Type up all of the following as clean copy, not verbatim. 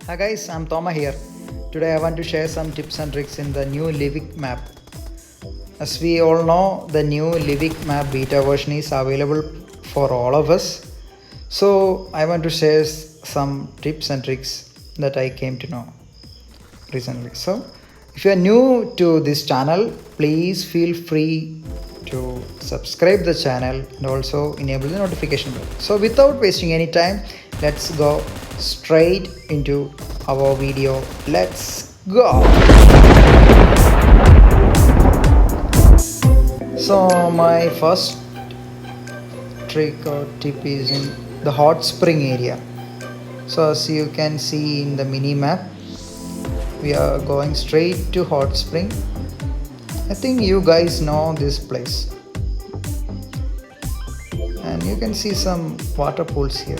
Hi guys, I'm Thoma here. Today I want to share some tips and tricks in the new Livik map. As we all know, the new Livik map beta version is available for all of us. So I want to share some tips and tricks that I came to know recently. So if you are new to this channel, please feel free to subscribe the channel and also enable the notification bell. So without wasting any time, let's go straight into our video. Let's go. So my first trick or tip is in the hot spring area. So as you can see in the mini map, we are going straight to hot spring. I think you guys know this place, and you can see some water pools here.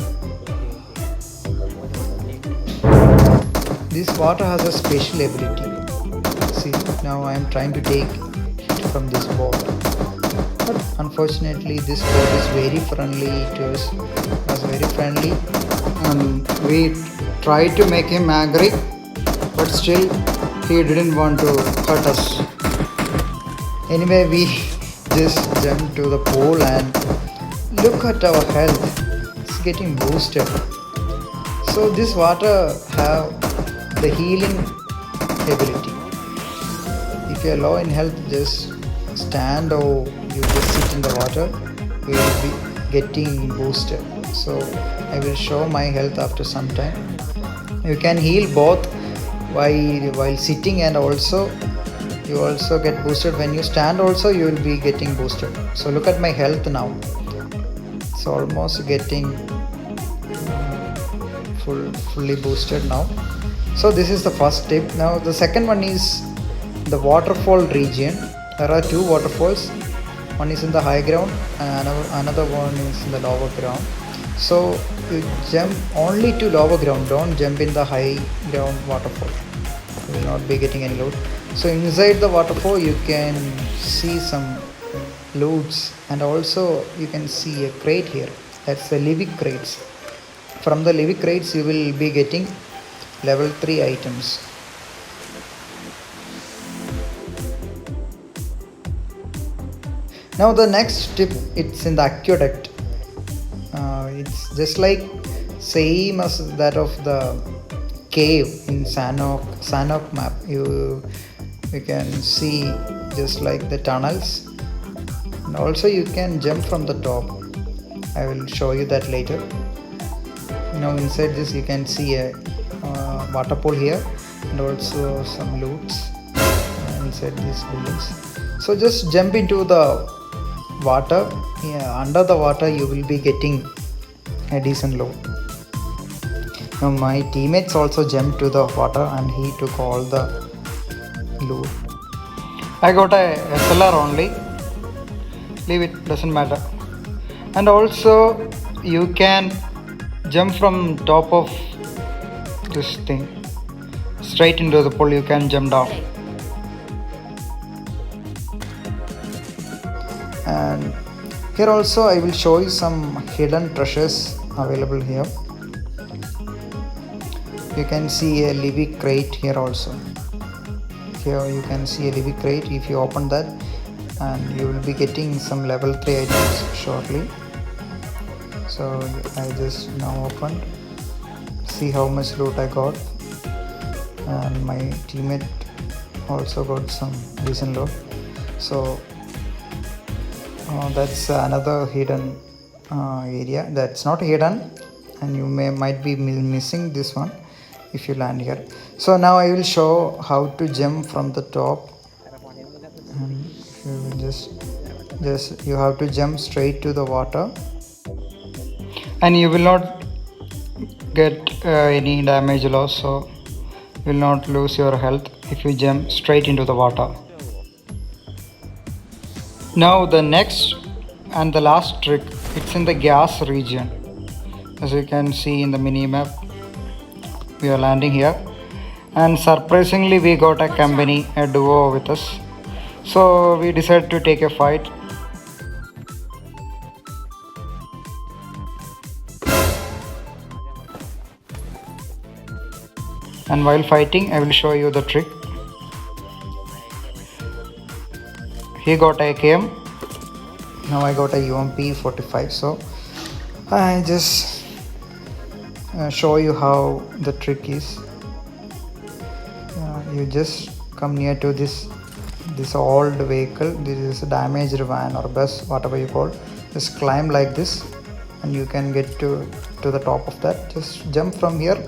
This water has a special ability. See, now I am trying to take it from this boat, but unfortunately this boat is very friendly to us. Was very friendly, and we tried to make him angry, but still he didn't want to hurt us. Anyway, we just jumped to the pool and look at our health. It's getting boosted. So this water have the healing ability. If you are low in health, just stand or you just sit in the water, you will be getting boosted. So I will show my health after some time. You can heal both while sitting, and also you also get boosted when you stand. Also you will be getting boosted. So look at my health now. It's almost getting fully boosted now. So this is the first tip. Now the second one is the waterfall region. There are two waterfalls. One is in the high ground and another one is in the lower ground. So you jump only to lower ground. Don't jump in the high ground waterfall. You will not be getting any loot. So inside the waterfall you can see some loots, and also you can see a crate here. That's the Livik crates. From the Livik crates you will be getting level 3 items. Now the next tip, it's in the aqueduct. It's just like same as that of the cave in Sanhok map. You can see just like the tunnels, and also you can jump from the top. I will show you that later. Now inside this you can see a water pool here, and also some loots inside these buildings. So just jump into the water. Under the water you will be getting a decent loot. Now my teammates also jumped to the water and he took all the loot. I got a SLR only. Leave it, doesn't matter. And also you can jump from top of this thing straight into the pool. You can jump down. And here also I will show you some hidden treasures available here. You can see a Livik crate here also. Here you can see a Livik crate. If you open that, and you will be getting some level 3 items shortly. So I just now opened. See how much loot I got, and my teammate also got some decent loot. So that's another hidden area. That's not hidden, and you might be missing this one if you land here. So now I will show how to jump from the top, and you will just you have to jump straight to the water, and you will not get any damage loss, so you will not lose your health if you jump straight into the water. Now the next and the last trick, it's in the gas region. As you can see in the mini map, we are landing here, and surprisingly we got a company, a duo with us. So we decided to take a fight. And while fighting, I will show you the trick. He got AKM. Now I got a UMP 45. So I just show you how the trick is. You just come near to this old vehicle. This is a damaged van or bus, whatever you call. Just climb like this, and you can get to the top of that. Just jump from here,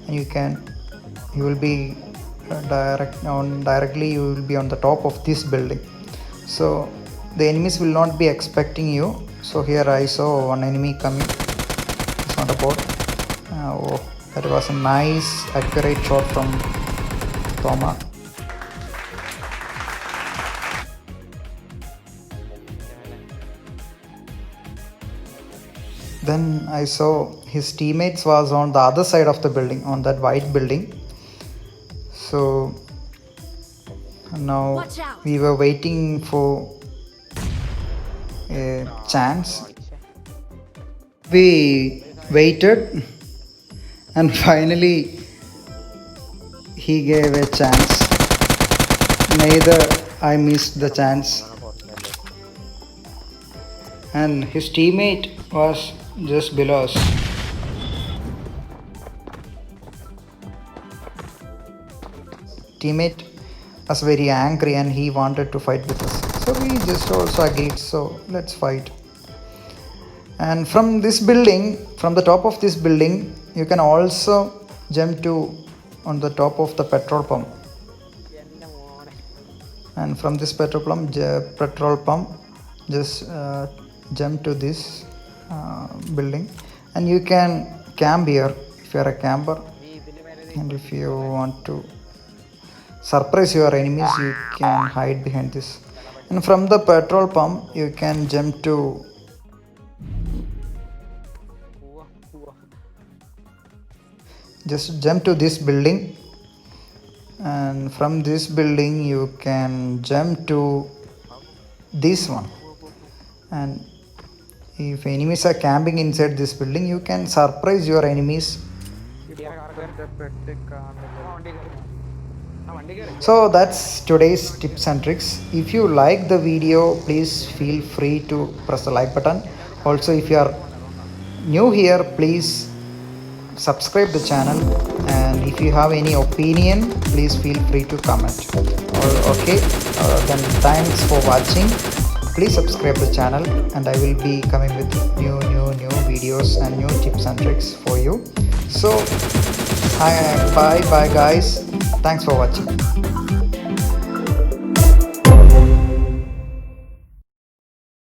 and you will be directly you will be on the top of this building. So the enemies will not be expecting you. So here I saw one enemy coming. It's not a bot. Oh, that was a nice accurate shot from Thoma. Then I saw his teammates was on the other side of the building, on that white building. So now we were waiting for a chance. We waited, and finally he gave a chance. Neither I missed the chance, and his teammate was just below us. Teammate was very angry and he wanted to fight with us. So we just also agreed, so let's fight. And from this building, from the top of this building, you can also jump to on the top of the petrol pump. And from this petrol pump, just jump to this building, and you can camp here if you are a camper. And if you want to surprise your enemies, you can hide behind this. And from the petrol pump, you can jump to this building, and from this building you can jump to this one. And if enemies are camping inside this building, you can surprise your enemies. So that's today's tips and tricks. If you like the video, please feel free to press the like button. Also, if you are new here, please subscribe the channel, and if you have any opinion, please feel free to comment. Okay, then thanks for watching. Please subscribe the channel, and I will be coming with new videos and new tips and tricks for you. So bye guys, thanks for watching.